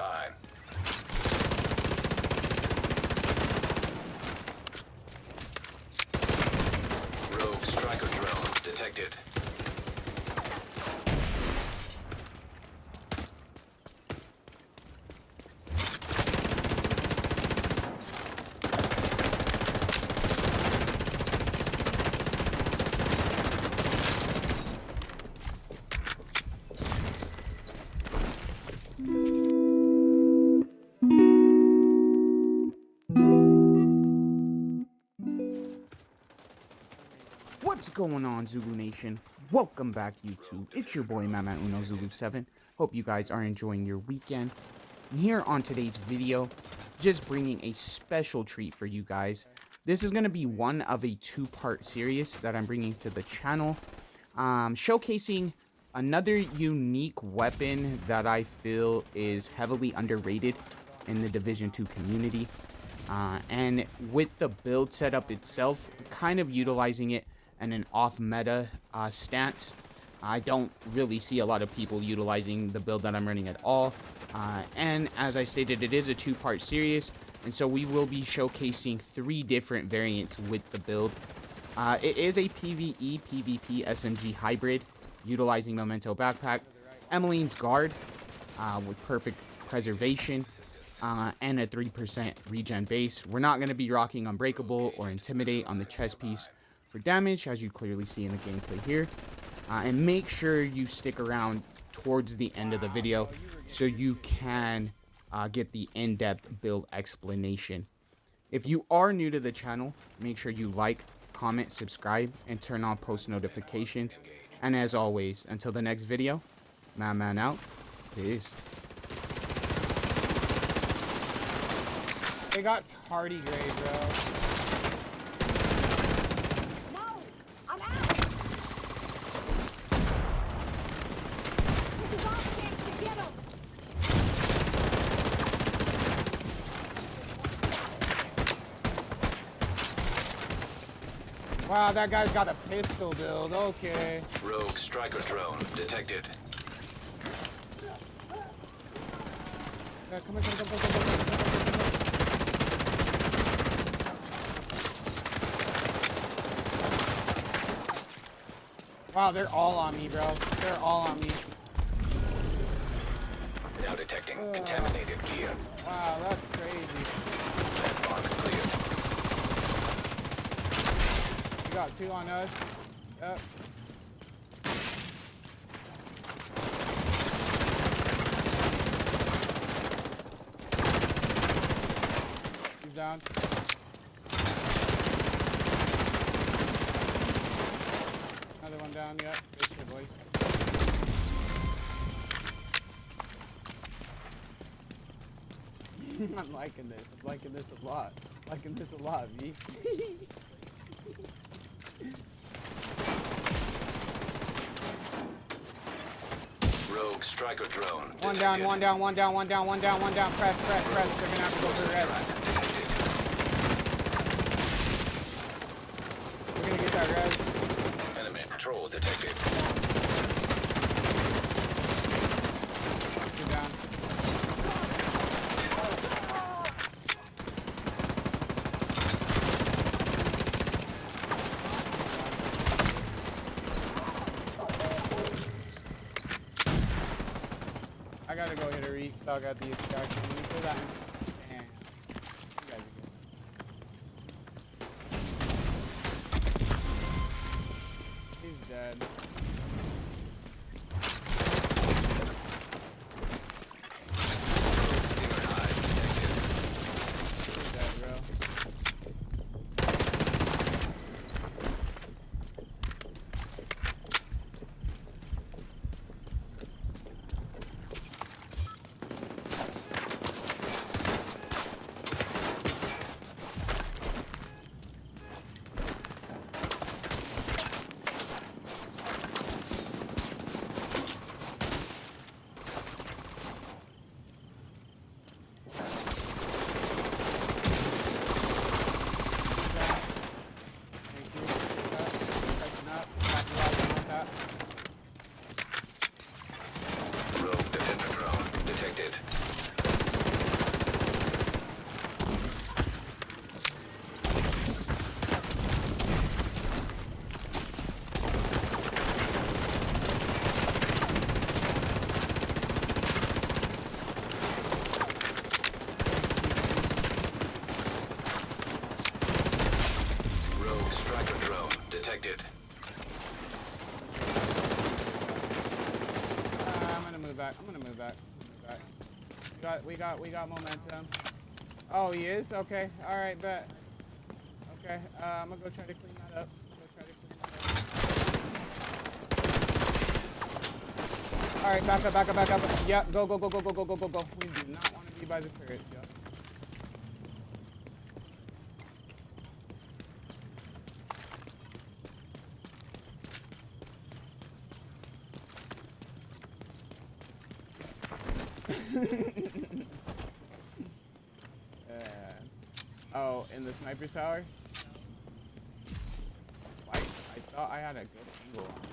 by. Rogue striker drone detected. What's going on, Zulu Nation? Welcome back, YouTube. It's your boy, IMMNNC. Hope you guys are enjoying your weekend. And here on today's video, just bringing a special treat for you guys. This is going to be one of a two-part series that I'm bringing to the channel, showcasing another unique weapon that I feel is heavily underrated in the Division 2 community. And with the build setup itself, kind of utilizing it in an off-meta stance. I don't really see a lot of people utilizing the build that I'm running at all. And as I stated, it is a two-part series, and so we will be showcasing 3 different variants with the build. It is a PvE-PvP SMG hybrid, utilizing Memento Backpack, IMMNNC Guard with perfect preservation, and a 3% regen base. We're not going to be rocking Unbreakable or Intimidate on the chest piece for damage, as you clearly see in the gameplay here. And make sure you stick around towards the end of the video so you can get the in-depth build explanation. If you are new to the channel, make sure you like, comment, subscribe, and turn on post notifications. And as always, until the next video, man out. Peace. They got tardigrade, bro. No, I'm out. This is our chance to get him. Wow, that guy's got a pistol build. Okay. Rogue striker drone detected. Yeah, come on. Wow, they're all on me, bro. They're all on me. Now detecting contaminated gear. Wow, that's crazy. Landmark cleared. We got 2 on us. Yep. He's down. Another one down, yep. Good shit, boys. I'm liking this. I'm liking this a lot. Liking this a lot, V. Rogue striker drone detected. One down. Press. They're gonna have to go for the res. We're gonna get that res. Enemy patrol detected. Two down. I gotta go hit a restock at the extraction. Let me pull that in. Damn. You guys are good. He's dead. Stinger hive detected. He's dead, bro. got momentum. Oh, he is? Okay. All right, bet. Okay. I'm gonna go try to clean that up. All right, back up. Yeah, go. We do not want to be by the turrets, yo. Oh, in the sniper tower? I thought I had a good angle on it.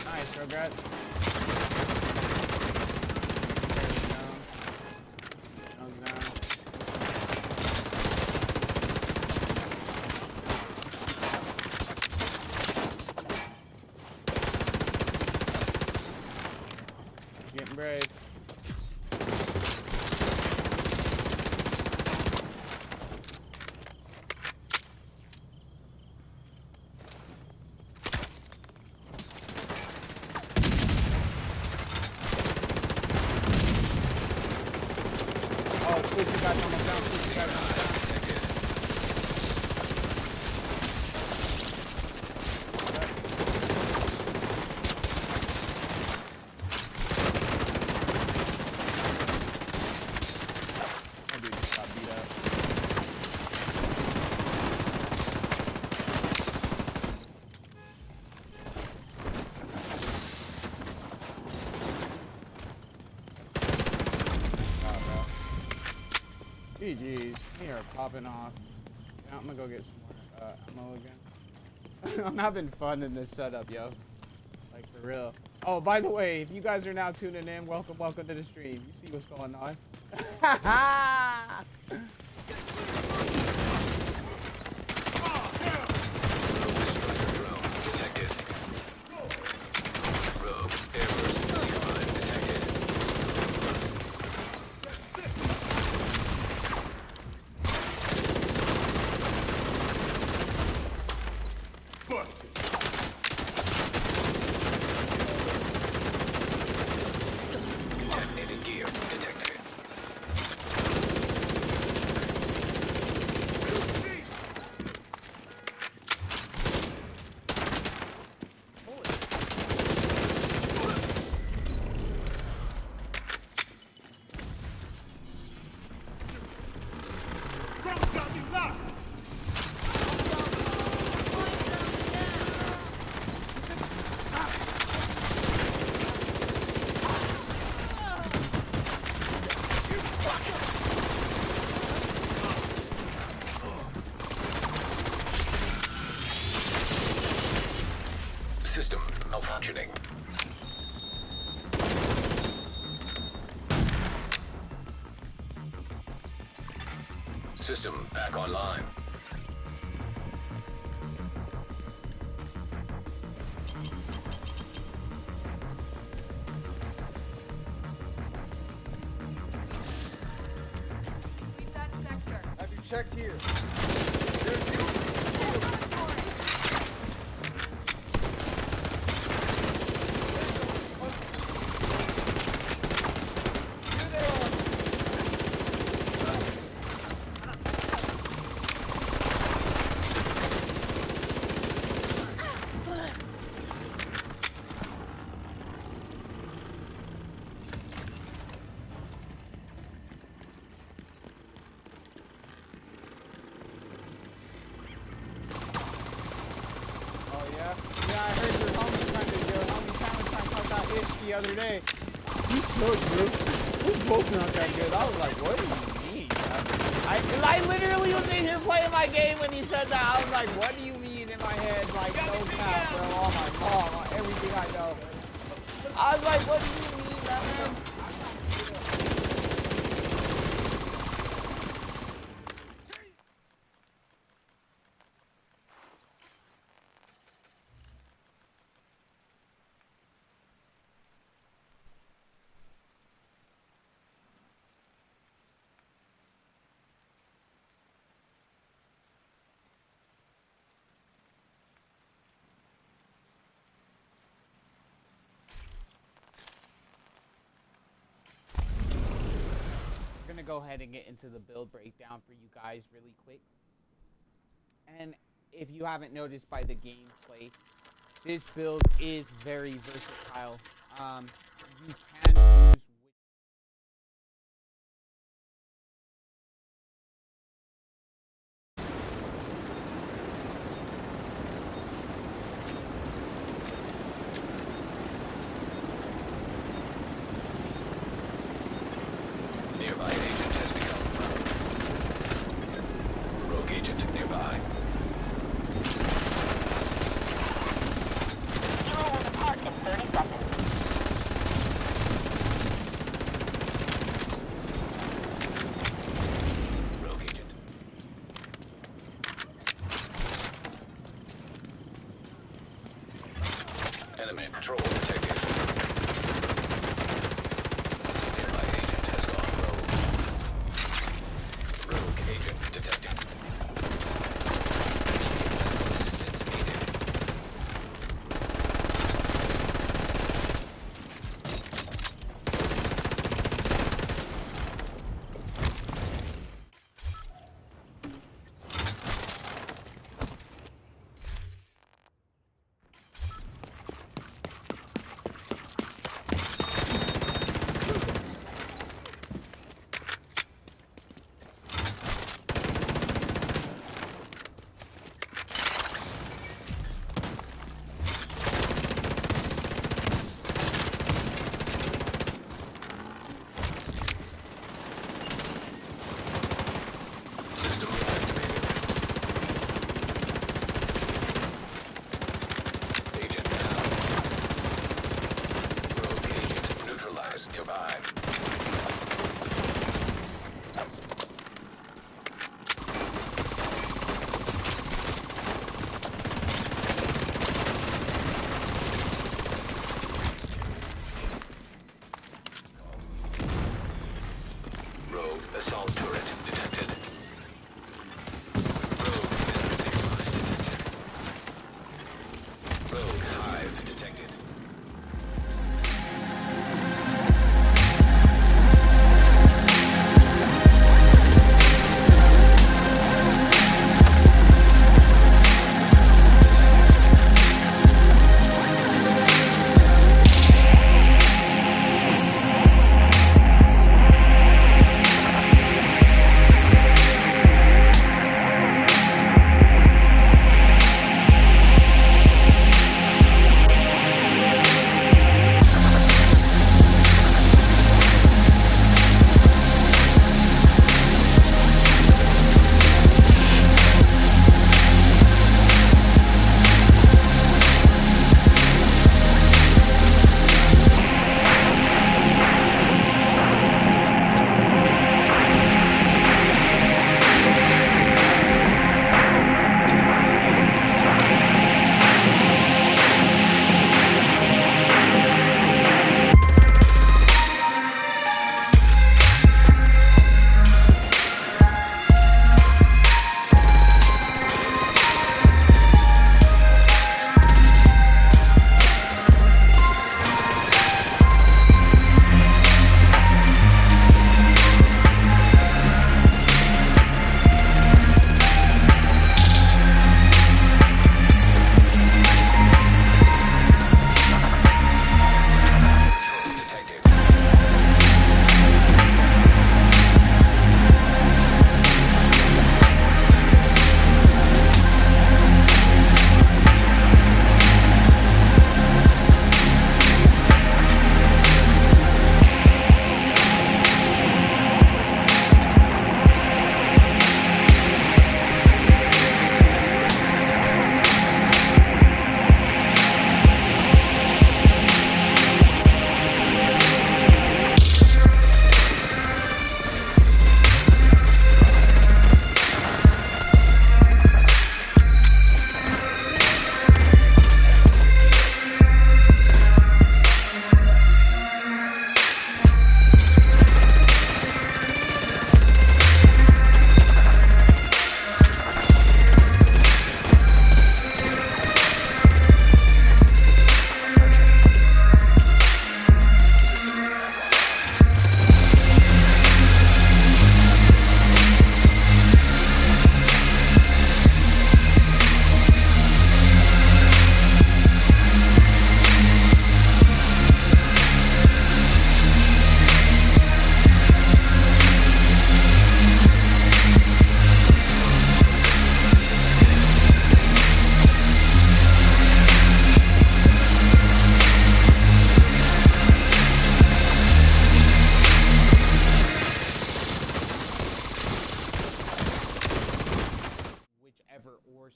Nice, Rograt. Getting brave. Oh, please, you guys almost down. Please, you guys almost down. That dude just got beat up. GG's, we are popping off. Yeah, I'm gonna go get some more ammo again. I'm having fun in this setup, yo. Like, for real. Oh, by the way, if you guys are now tuning in, welcome to the stream. You see what's going on? Rogue airburst C5 detected. Detonated gear detected. System malfunctioning. System back online. Leave that sector. Have you checked here? Oh, yeah? Yeah, I heard your homie trying to talk that ish the other day. You suck, bro. We're both not that good. I was like, what do you mean? I literally was in here playing my game when he said that. I was like, what do you mean in my head? Like, no cap, bro. Oh my god, everything I know. I was like, what do you mean, man? go ahead and get into the build breakdown for you guys really quick. And if you haven't noticed by the gameplay, this build is very versatile. You can use Nearby agent has become found. Rogue agent nearby. Fuel will depart in 30 seconds. Rogue agent. Enemy patrol detected. Nearby agent has gone rogue. Rogue agent detected. Medical assistance needed. System activated. Agent down. Rogue agent neutralized nearby. Rogue assault turret detected. Rogue missiles nearby detected. Rogue hive detected.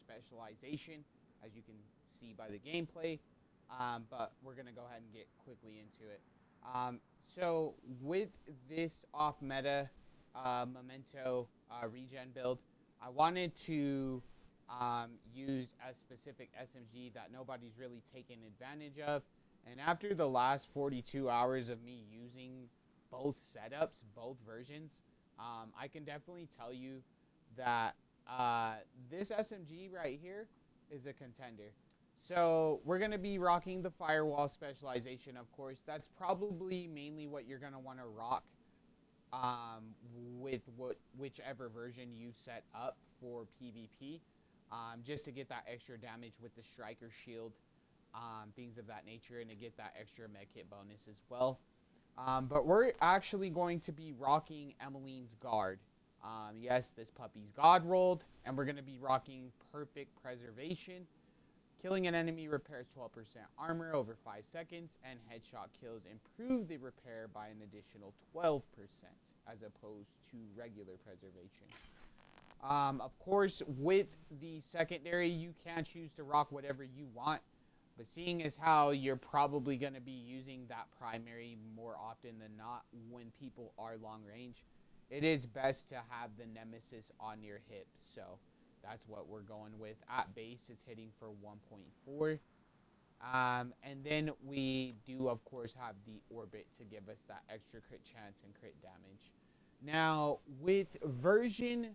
specialization, as you can see by the gameplay. But we're going to go ahead and get quickly into it. So with this off-meta Memento regen build, I wanted to use a specific SMG that nobody's really taken advantage of. And after the last 42 hours of me using both setups, both versions, I can definitely tell you that this SMG right here is a contender. So we're going to be rocking the firewall specialization, of course. That's probably mainly what you're going to want to rock with whichever version you set up for PvP, just to get that extra damage with the striker shield, things of that nature, and to get that extra med kit bonus as well. But we're actually going to be rocking IMMNNC's guard. Yes, this puppy's god rolled, and we're going to be rocking perfect preservation. Killing an enemy repairs 12% armor over 5 seconds, and headshot kills improve the repair by an additional 12% as opposed to regular preservation. Of course, with the secondary, you can choose to rock whatever you want, but seeing as how you're probably going to be using that primary more often than not when people are long range, it is best to have the Nemesis on your hip. So that's what we're going with. At base, it's hitting for 1.4. And then we do, of course, have the orbit to give us that extra crit chance and crit damage. Now, with version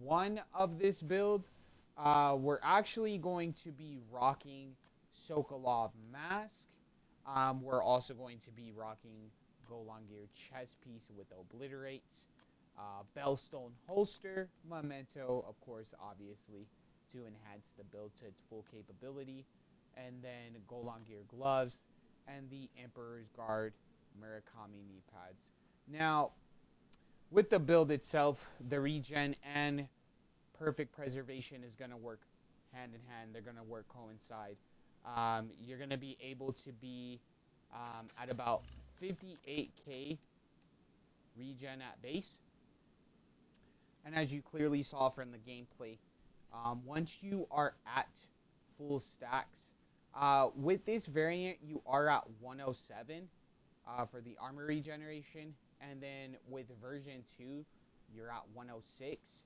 1 of this build, we're actually going to be rocking Sokolov Mask. We're also going to be rocking Golangir chest piece with Obliterate. Bellstone holster, Memento, of course, obviously, to enhance the build to its full capability, and then Golangir gloves, and the Emperor's Guard Murakami knee pads. Now, with the build itself, the regen and perfect preservation is going to work hand in hand. They're going to work coincide. You're going to be able to be at about 58k regen at base. And as you clearly saw from the gameplay, once you are at full stacks, with this variant, you are at 107 for the armor regeneration. And then with version 2, you're at 106.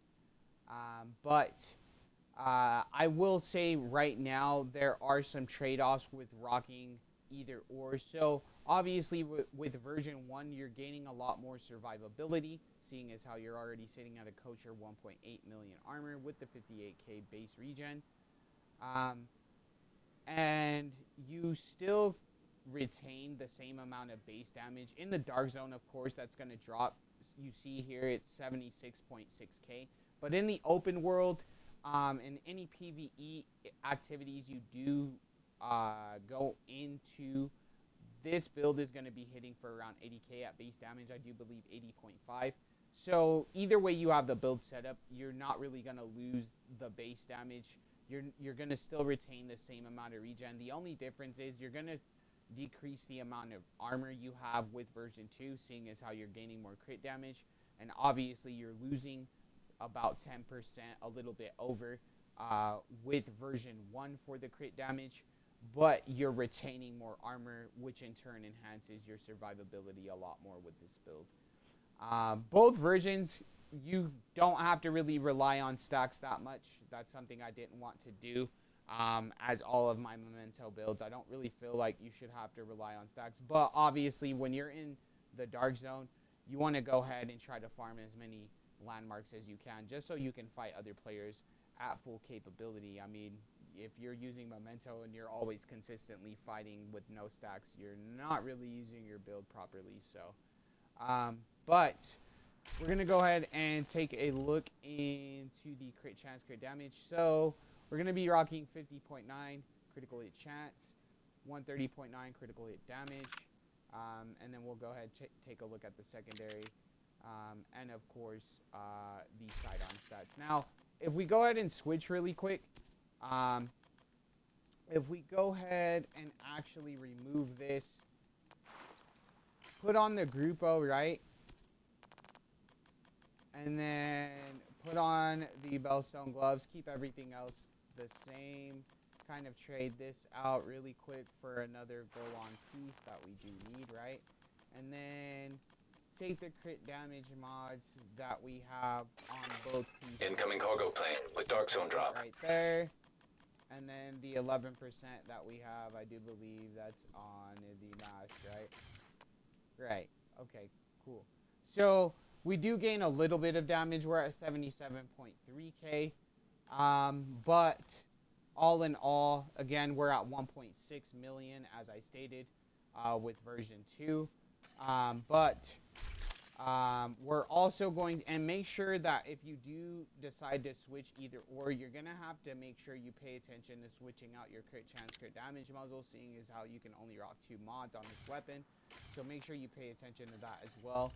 But I will say right now, there are some trade-offs with rocking either or. So obviously with version 1, you're gaining a lot more survivability, seeing as how you're already sitting at a kosher 1.8 million armor with the 58k base regen. And you still retain the same amount of base damage. In the dark zone, of course, that's going to drop. You see here it's 76.6k. But in the open world, in any PvE activities you do go into, this build is going to be hitting for around 80k at base damage. I do believe 80.5. So either way you have the build set up, you're not really going to lose the base damage. You're going to still retain the same amount of regen. The only difference is you're going to decrease the amount of armor you have with version 2, seeing as how you're gaining more crit damage. And obviously you're losing about 10%, a little bit over, with version 1 for the crit damage. But you're retaining more armor, which in turn enhances your survivability a lot more with this build. Both versions, you don't have to really rely on stacks that much. That's something I didn't want to do. As all of my Memento builds, I don't really feel like you should have to rely on stacks. But obviously, when you're in the dark zone, you want to go ahead and try to farm as many landmarks as you can, just so you can fight other players at full capability. I mean, if you're using Memento and you're always consistently fighting with no stacks, you're not really using your build properly. So, but we're going to go ahead and take a look into the crit chance, crit damage. So we're going to be rocking 50.9 critical hit chance, 130.9 critical hit damage, and then we'll go ahead and take a look at the secondary, and of course the sidearm stats. Now, if we go ahead and switch really quick, if we go ahead and actually remove this, put on the Grupo, right? And then put on the Bellstone gloves, keep everything else the same, kind of trade this out really quick for another go on piece that we do need, right? And then take the crit damage mods that we have on both pieces. Incoming cargo plane with dark zone drop. Right there. And then the 11% that we have, I do believe that's on the mask, right? Right. Okay, cool. So we do gain a little bit of damage. We're at 77.3k. But all in all, again, we're at 1.6 million, as I stated, with version 2. We're also going, and make sure that if you do decide to switch either or, you're going to have to make sure you pay attention to switching out your crit chance, crit damage muzzle, seeing as how you can only rock 2 mods on this weapon. So make sure you pay attention to that as well.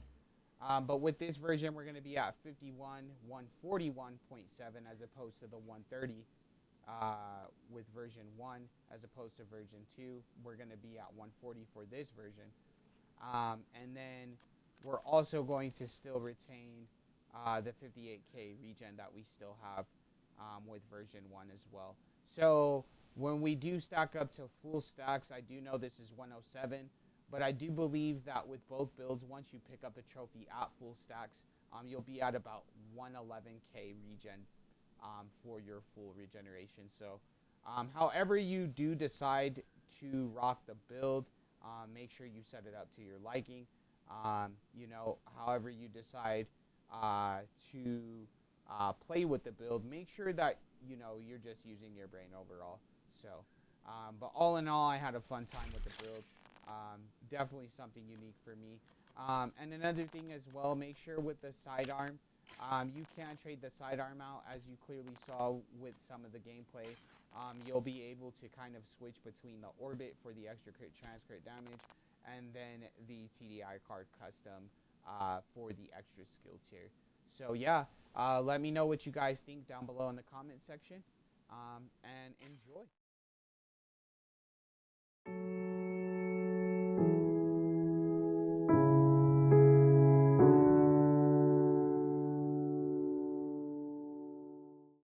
But with this version, we're going to be at 141.7 as opposed to the 130 with version 1, as opposed to version 2. We're going to be at 140 for this version. And then we're also going to still retain the 58k regen that we still have with version 1 as well. So when we do stack up to full stacks, I do know this is 107, but I do believe that with both builds, once you pick up a trophy at full stacks, you'll be at about 111k regen for your full regeneration. So however you do decide to rock the build, make sure you set it up to your liking. You know, however you decide to play with the build, make sure that, you know, you're just using your brain overall. So, but all in all, I had a fun time with the build. Definitely something unique for me. And another thing as well, make sure with the sidearm, you can trade the sidearm out, as you clearly saw with some of the gameplay. You'll be able to kind of switch between the orbit for the extra crit chance, crit damage, and then the TDI card custom for the extra skill tier. So yeah, let me know what you guys think down below in the comment section, and enjoy.